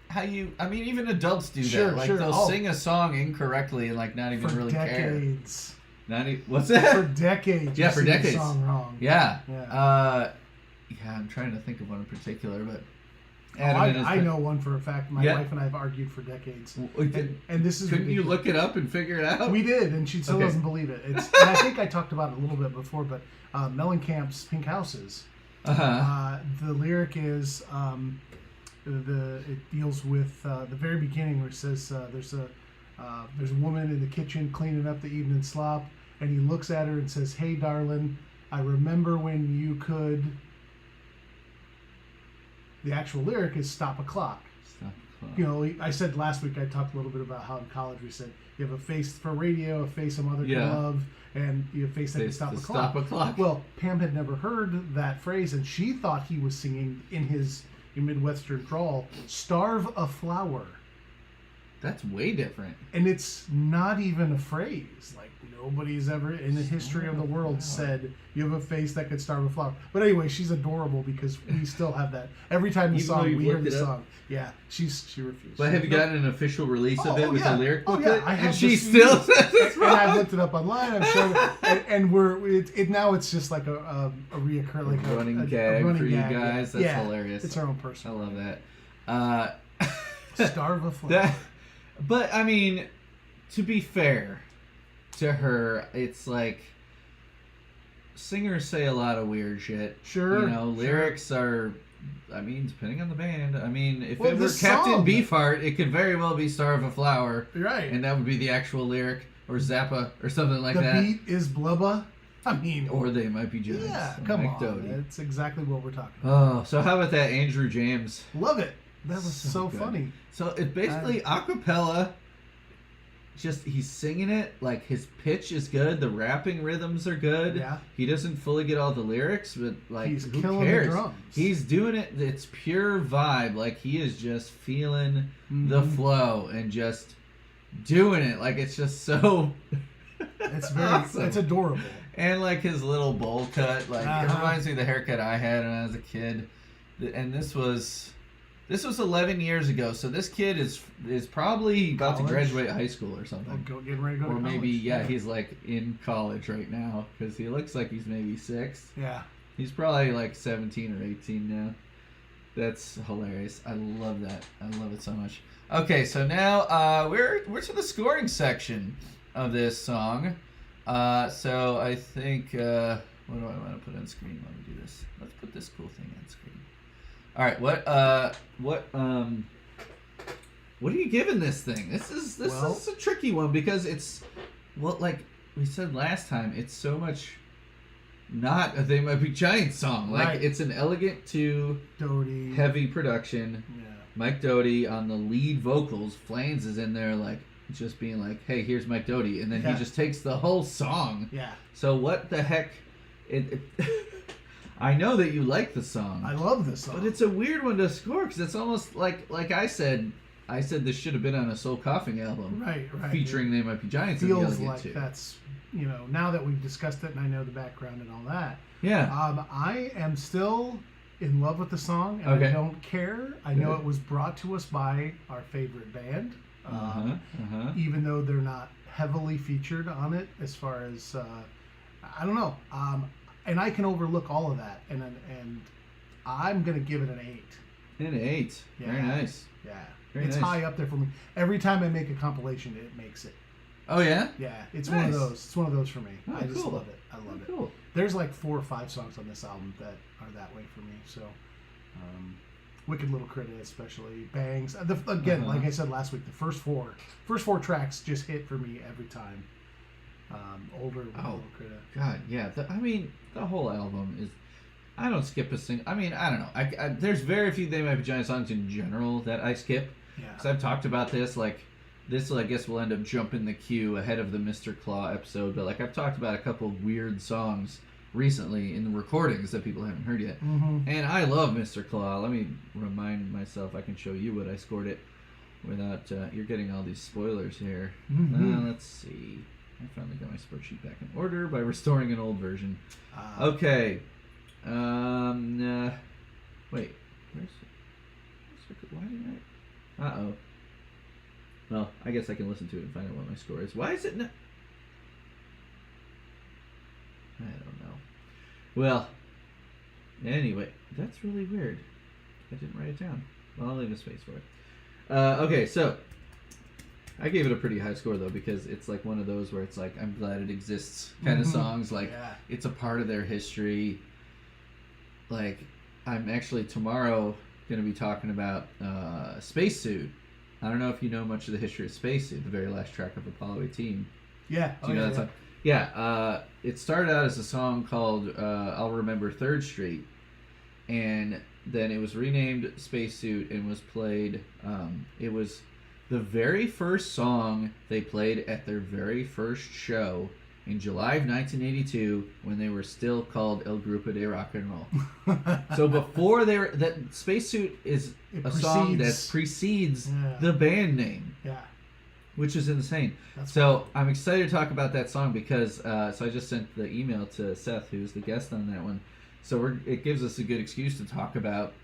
how even adults do Sure, that. Like, sure. they'll sing a song incorrectly and, like, not even For really decades. care. What's that? For decades. Yeah, you for sing the decades. song wrong. Yeah. Yeah. I'm trying to think of one in particular, but I know one for a fact. My Yeah. wife and I have argued for decades. Couldn't And this is you ridiculous. look it up and figure it out? We did, and she still Okay. doesn't believe it. And I think I talked about it a little bit before, but Mellencamp's Pink Houses. Uh-huh. The lyric is it deals with the very beginning where it says there's a woman in the kitchen cleaning up the evening slop, and he looks at her and says, "Hey, darling, I remember when you could." The actual lyric is "Stop a clock." Stop the clock. You know, I said last week, I talked a little bit about how in college we said you have a face for radio, a face a mother can Yeah. love, and you have a face that can Face stop to a clock. stop a clock. Well, Pam had never heard that phrase, and she thought he was singing in his Midwestern drawl, "Starve a flower." That's way different. And it's not even a phrase. Like, nobody's ever in the history of the world said you have a face that could starve a flower. But anyway, she's adorable because we still have that. Every time the Even though song, you've we hear looked the it up? song. Yeah, she refused. But have you gotten an official release of it with yeah. the lyric Oh, booklet? yeah. I have And she the still CD. says it's And I've wrong. looked it up online. I'm sure, and now it's just like a reoccur, like a running a gag running for you gag, guys. yeah. That's Yeah, hilarious. It's our own I personal. love that. Starve a flower. But I mean, to be fair to her, it's like singers say a lot of weird shit. Sure. Lyrics are. I mean, depending on the band. I mean, if Well, it were this Captain song- Beefheart, it could very well be "Starve a Flower," You're right. and that would be the actual lyric, or Zappa, or something like the that. beat is blubba. I mean, Or they might be giants. yeah, or come Mike on. Doty. That's exactly what we're talking about. Oh, so how about that Andrew James? Love it. That was so good. funny. So it's basically acapella. Just he's singing it, like his pitch is good, the rapping rhythms are good. Yeah. He doesn't fully get all the lyrics, but like He's who killing the cares? drums. He's doing it. It's pure vibe. Like he is just feeling the Mhm. flow and just doing it. Like it's just so. It's very, awesome. it's adorable. And like his little bowl cut, like it Uh-huh. reminds me of the haircut I had when I was a kid. And this was 11 years ago. So this kid is probably about to College? graduate high school or something. Getting ready to go to Or maybe college. he's like in college right now because he looks like he's maybe 6. Yeah. He's probably like 17 or 18 now. That's hilarious. I love that. I love it so much. Okay, so now we're to the scoring section of this song. So I think what do I want to put on screen? Let me do this. Let's put this cool thing on screen. All right, what are you giving this thing? This is a tricky one because it's like we said last time, it's so much not a They Might Be Giants song. Like Right. it's an elegant to Doty. heavy production. Yeah. Mike Doty on the lead vocals. Flanes is in there like just being like, "Hey, here's Mike Doty," and then Yeah. he just takes the whole song. Yeah. So what the heck? I know that you like the song. I love this song. But it's a weird one to score because it's almost like I said this should have been on a Soul Coughing album right. featuring They Might Be Giants. It and the feels Elegant like too. that's, now that we've discussed it and I know the background and all that. Yeah. I am still in love with the song and Okay. I don't care. I know Good. it was brought to us by our favorite band. Even though they're not heavily featured on it as far as, I don't know. And I can overlook all of that. And I'm going to give it an 8. An 8. Yeah. Very nice. Yeah. Very It's nice. high up there for me. Every time I make a compilation, it makes it. Oh yeah. Yeah, it's Nice. one of those. It's one of those for me. Oh, I just cool. love it. I love it. Cool. There's like 4 or 5 songs on this album that are that way for me. So, Wicked Little Critter, especially Bangs. Again, Uh-huh. like I said last week, the first four tracks just hit for me every time. Older Wicked Little Critter. God, yeah. The whole album is. I don't skip a single. I mean, I don't know. There's very few They Might Be Giant songs in general that I skip. Yeah. Because I've talked about this, like, this, I guess, will end up jumping the queue ahead of the Mr. Claw episode, but, like, I've talked about a couple of weird songs recently in the recordings that people haven't heard yet. Mm-hmm. And I love Mr. Claw. Let me remind myself, I can show you what I scored it without, you're getting all these spoilers here. Mm-hmm. Let's see. I finally got my spreadsheet back in order by restoring an old version. Uh, Okay. Wait. Why didn't I? Uh-oh. Well, I guess I can listen to it and find out what my score is. Why is it not? I don't know. Well, anyway, that's really weird. I didn't write it down. Well, I'll leave a space for it. Okay, so I gave it a pretty high score, though, because it's like one of those where it's like, I'm glad it exists kind of songs. Like, it's a part of their history. Like, I'm actually tomorrow going to be talking about Spacesuit. I don't know if you know much of the history of Spacesuit, the very last track of Apollo 18. Yeah. Do you know that song? Yeah. It started out as a song called I'll Remember 3rd Street. And then it was renamed Spacesuit and was played. It was the very first song they played at their very first show in July of 1982 when they were still called El Grupo de Rock and Roll. So before that Spacesuit is song that precedes the band name. Yeah. Which is insane. That's so cool. I'm excited to talk about that song because so I just sent the email to Seth, who's the guest on that one. So it gives us a good excuse to talk about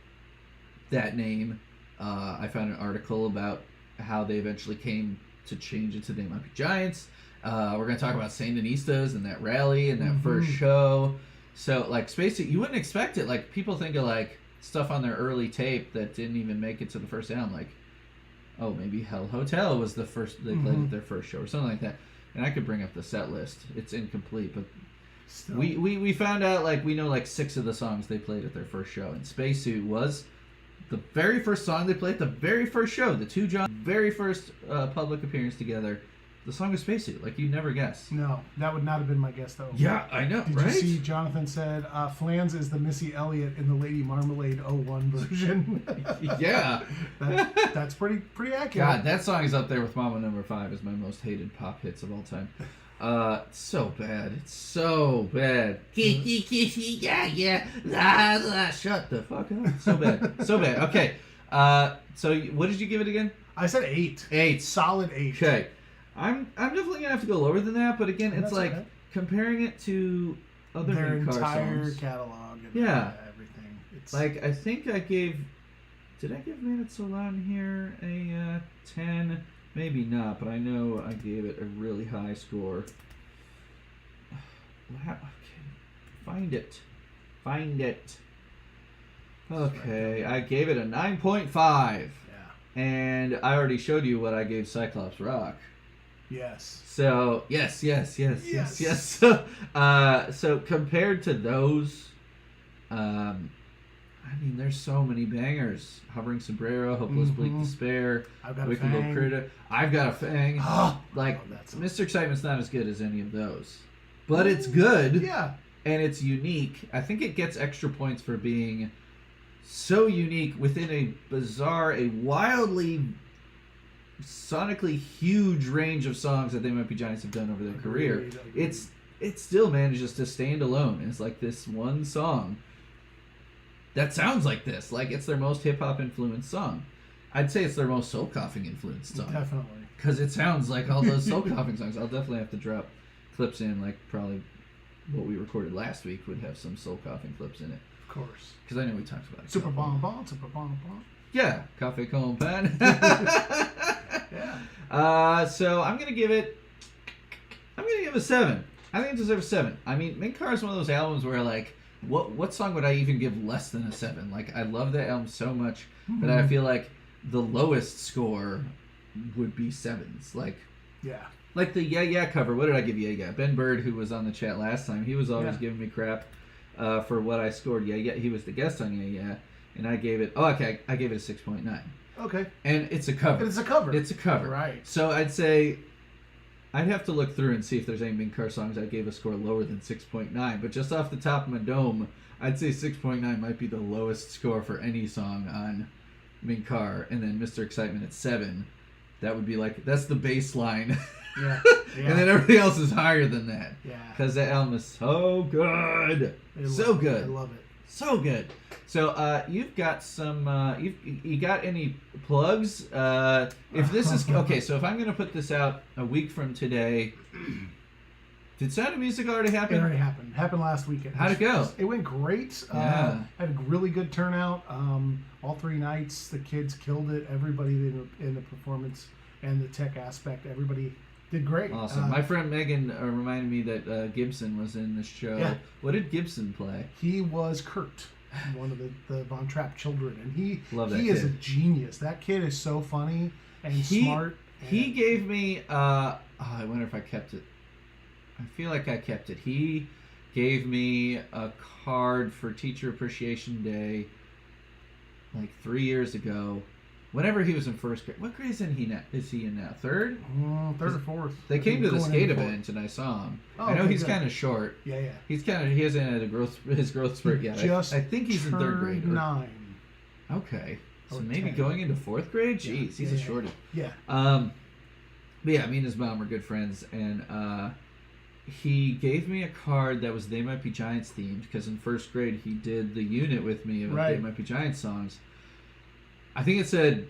that name. I found an article about how they eventually came to change it to They Might Be Giants. We're going to talk about Sandinistas and that rally and that first show. So, like, Spacesuit, you wouldn't expect it. Like, people think of, like, stuff on their early tape that didn't even make it to the first album. Like, oh, maybe Hell Hotel was the first they played at their first show or something like that. And I could bring up the set list. It's incomplete, but Still. we found out, like, we know, like, 6 of the songs they played at their first show. And Spacesuit was the very first song they played at the very first show. The two John very first public appearance together. The song was Spacesuit, like you'd never guess. No, that would not have been my guess, though. Yeah, I know, Did right? you see Jonathan said, Flans is the Missy Elliott in the Lady Marmalade 01 version? Yeah. That's pretty accurate. God, that song is up there with Mama Number 5 as my most hated pop hits of all time. So bad. It's so bad. Yeah. La. Shut the fuck up. So bad. So bad. Okay. So what did you give it again? I said 8. 8. Solid 8. Okay. I'm definitely gonna have to go lower than that, but again, it's That's like okay. comparing it to other Their Mink Car entire songs. catalog and everything. It's Like, I think I gave... Did I give Man It's So Loud in here a 10? Maybe not, but I know I gave it a really high score. Okay. Find it. Okay, I gave it a 9.5. Yeah. And I already showed you what I gave Cyclops Rock. Yes. So, yes. So compared to those, I mean, there's so many bangers. Hovering Sombrero, Hopeless Bleak Despair, I've got Wicked a Little Fang. Critter. I've Got a Fang. Like, love that song. Mr. Excitement's not as good as any of those. But it's good. Yeah. And it's unique. I think it gets extra points for being so unique within a wildly sonically huge range of songs that They Might Be Giants have done over their career. Agreed. It still manages to stand alone as like this one song that sounds like this. Like it's their most hip hop influenced song. I'd say it's their most soul coughing influenced song. Definitely. Because it sounds like all those soul coughing songs. I'll definitely have to drop clips in, like probably what we recorded last week would have some soul coughing clips in it. Of course. Because I know we talked about it. Super Bon Bon. Yeah, Café Con Pan. Yeah. So I'm gonna give it a 7. I think it deserves a 7. I mean, Mink Car is one of those albums where like, what song would I even give less than a 7? Like, I love that album so much that I feel like the lowest score would be 7s. Like the Yeah cover. What did I give Yeah? Ben Bird, who was on the chat last time, he was always giving me crap for what I scored. Yeah. He was the guest on Yeah. And I gave it, I gave it a 6.9. Okay. And it's a cover. It's a cover. Right. So I'd say, I'd have to look through and see if there's any Mink Car songs I gave a score lower than 6.9. But just off the top of my dome, I'd say 6.9 might be the lowest score for any song on Mink Car, and then Mr. Excitement at 7. That would be like, that's the baseline. Yeah. And then everything else is higher than that. Yeah. Because that album is so good. So good. I love it. So good. So you've got some. You got any plugs? If this is okay, so if I'm going to put this out a week from today, did Sound of Music already happen? It already happened. Happened last weekend. How'd it go? It went great. Yeah. Had a really good turnout. All 3 nights, the kids killed it. Everybody in the performance and the tech aspect, everybody did great. Awesome. My friend Megan reminded me that Gibson was in the show. Yeah. What did Gibson play? He was Kurt, one of the Von Trapp children, and he is a genius. That kid is so funny and smart. He gave me. I wonder if I kept it. I feel like I kept it. He gave me a card for Teacher Appreciation Day, like 3 years ago. Whenever he was in first grade. What grade is he in now? Third? Third or fourth. They came to the skate event and I saw him. Oh, I know okay, he's good. kind of short. Yeah. He hasn't had his growth spurt yet. I think he's in third grade. 9. Okay. So Or maybe 10. going into fourth grade? Jeez, he's a shorty. Yeah. But yeah, me and his mom were good friends, and he gave me a card that was They Might Be Giants themed, because in first grade he did the unit with me of They Might Be Giants songs. I think it said,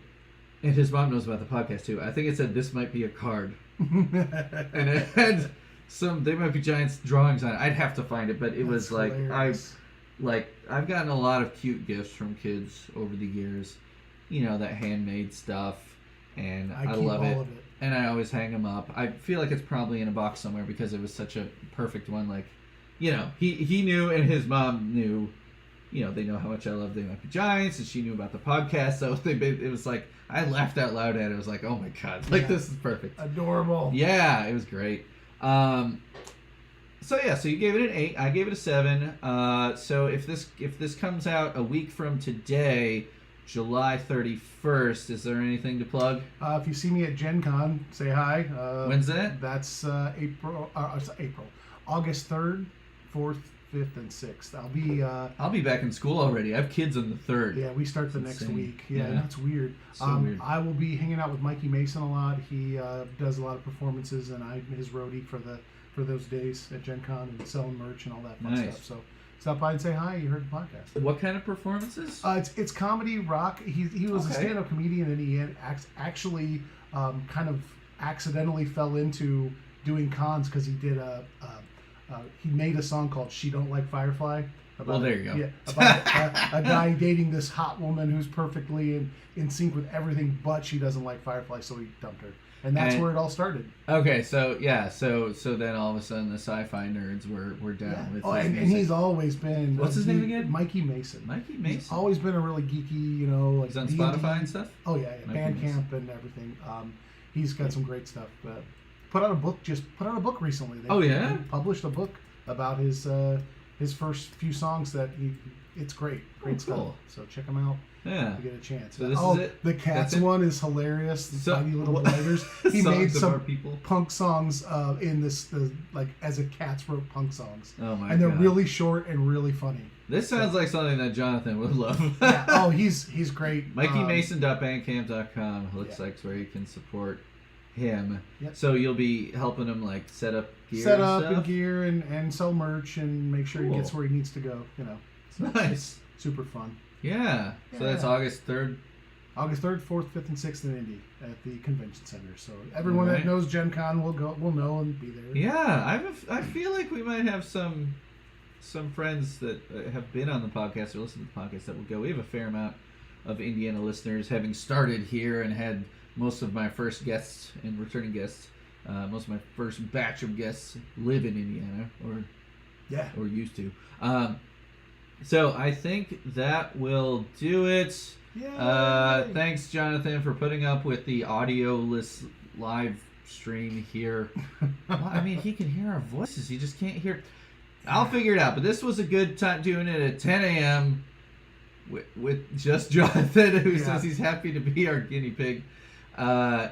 and his mom knows about the podcast too, I think it said, "This might be a card." And it had some They Might Be Giants drawings on it. I'd have to find it, but it was like, hilarious. I've gotten a lot of cute gifts from kids over the years. You know, that handmade stuff, and I keep love all it. of it. And I always hang them up. I feel like it's probably in a box somewhere because it was such a perfect one. Like, you know, he knew and his mom knew. You know, they know how much I love They Might Be Giants, and she knew about the podcast. So it was like, I laughed out loud at it. I was like, oh my God, like, this is perfect. Adorable. Yeah, it was great. So you gave it an 8. I gave it a 7. So if this comes out a week from today, July 31st, is there anything to plug? If you see me at Gen Con, say hi. When's that? That's August 3rd, 4th, 5th, and 6th. I'll be back in school already. I have kids on the 3rd. Yeah, we start the next week. Yeah, that's weird. So weird. I will be hanging out with Mikey Mason a lot. He does a lot of performances, and I'm his roadie for those days at Gen Con and selling merch and all that fun stuff. So stop by and say hi. You heard the podcast. What kind of performances? It's comedy, rock. He was a stand-up comedian, and he had actually kind of accidentally fell into doing cons because he did he made a song called "She Don't Like Firefly." Well, there you go. Yeah, about a guy dating this hot woman who's perfectly in sync with everything, but she doesn't like Firefly, so he dumped her. And that's where it all started. Okay, so yeah, so then all of a sudden the sci-fi nerds were down with. Oh, and he's always been. What's his name again? Mikey Mason. Mikey Mason. He's always been a really geeky, like. He's on D&D. Spotify and stuff. Oh yeah, Bandcamp and everything. He's got some great stuff. Put out a book recently. They published a book about his first few songs it's great stuff. Cool. So check them out. Yeah. If you get a chance. So this is it? The Cats one is hilarious. The Tiny Little Blighters. He made some punk songs in this as a Cats wrote punk songs. Oh my God. And they're really short and really funny. This sounds like something that Jonathan would love. Yeah. Oh, he's great. MikeyMason.bandcamp.com looks like where you can support him. Yep. So you'll be helping him set up gear and gear and sell merch and make sure he gets where he needs to go. So nice. Super fun. Yeah. So that's August 3rd. August 3rd, 4th, 5th, and 6th in Indy at the convention center. So everyone that knows Gen Con will know and be there. Yeah, I feel like we might have some friends that have been on the podcast or listened to the podcast that will go. We have a fair amount of Indiana listeners, having started here and had most of my first guests and returning guests. Most of my first batch of guests live in Indiana or used to. So I think that will do it. Thanks, Jonathan, for putting up with the audio-less live stream here. Well, I mean, he can hear our voices. He just can't hear. I'll figure it out. But this was a good time doing it at 10 a.m. with just Jonathan, who says he's happy to be our guinea pig. So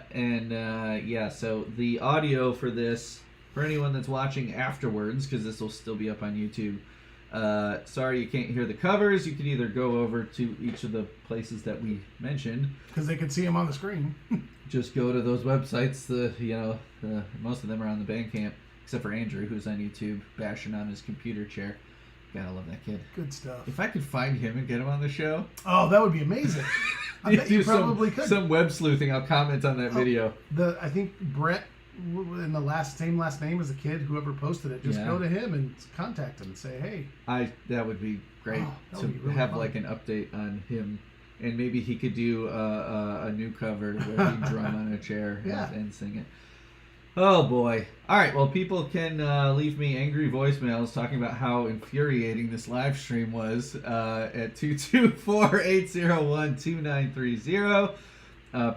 the audio for this, for anyone that's watching afterwards, because this will still be up on YouTube, Sorry you can't hear the covers. You can either go over to each of the places that we mentioned. Because they can see them on the screen. Just go to those websites. Most of them are on the Bandcamp, except for Andrew, who's on YouTube bashing on his computer chair. Gotta love that kid. Good stuff. If I could find him and get him on the show. Oh, that would be amazing. I bet you probably could. Some web sleuthing. I'll comment on that video. I think Brett, in the same last name as the kid, whoever posted it, just go to him and contact him and say, hey. That would be great to really have fun. like an update on him. And maybe he could do a new cover where he drum on a chair and sing it. Oh boy. Alright, well people can leave me angry voicemails talking about how infuriating this live stream was at 224-801-2930.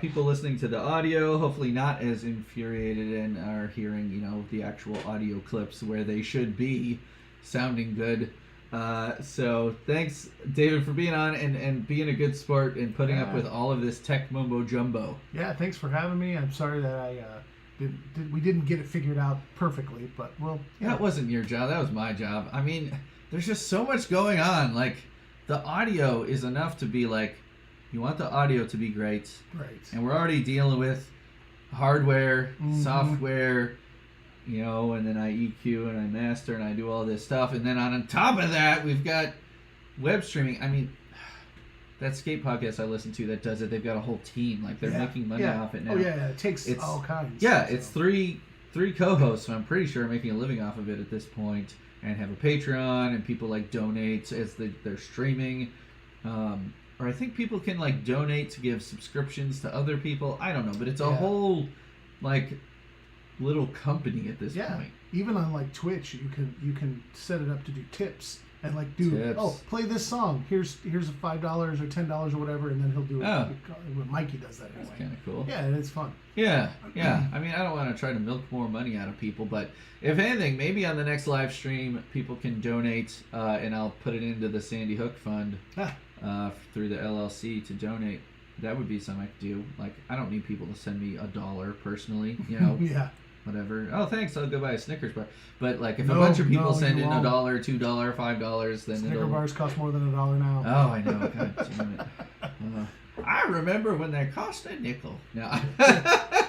People listening to the audio, hopefully not as infuriated and are hearing, the actual audio clips where they should be sounding good. So thanks, David, for being on and being a good sport and putting up with all of this tech mumbo jumbo. Yeah, thanks for having me. I'm sorry that we didn't get it figured out perfectly, but That wasn't your job. That was my job. I mean, there's just so much going on. Like, the audio is enough to be like, you want the audio to be great. Right. And we're already dealing with hardware, software, and then I EQ and I master and I do all this stuff. And then on top of that, we've got web streaming. I mean, that skate podcast I listen to that does it, they've got a whole team. Like, they're making money off it now. Oh, yeah. It takes all kinds. Yeah, it's three co-hosts, and I'm pretty sure making a living off of it at this point, and have a Patreon, and people, donate as they're streaming. Or I think people can, donate to give subscriptions to other people. I don't know, but it's a whole, little company at this point. Even on, Twitch, you can set it up to do tips. And Tips. Play this song. Here's a $5 or $10 or whatever, and then he'll do it. Oh. Mikey does that anyway. That's kind of cool. Yeah, and it's fun. Yeah. I mean, I don't want to try to milk more money out of people, but if anything, maybe on the next live stream, people can donate, and I'll put it into the Sandy Hook Fund through the LLC to donate. That would be something I could do. I don't need people to send me $1 personally, Yeah. Whatever. Oh, thanks. I'll go buy a Snickers bar. But if a bunch of people send in $1, $2, $5, then Snicker bars cost more than $1 now. Oh, I know. God damn it. I remember when they cost a nickel. No.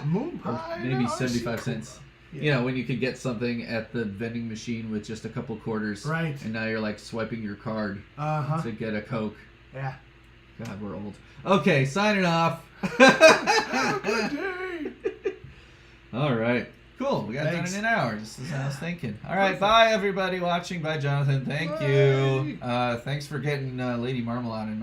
Moon pie. Maybe 75 cents. Yeah. When you could get something at the vending machine with just a couple quarters. Right. And now you're swiping your card to get a Coke. Yeah. God, we're old. Okay, signing off. Have a good day. All right. Cool. We got done in an hour, just as I was thinking. All right. Bye, everybody watching. Bye, Jonathan. Thank you. Thanks for getting Lady Marmalade in my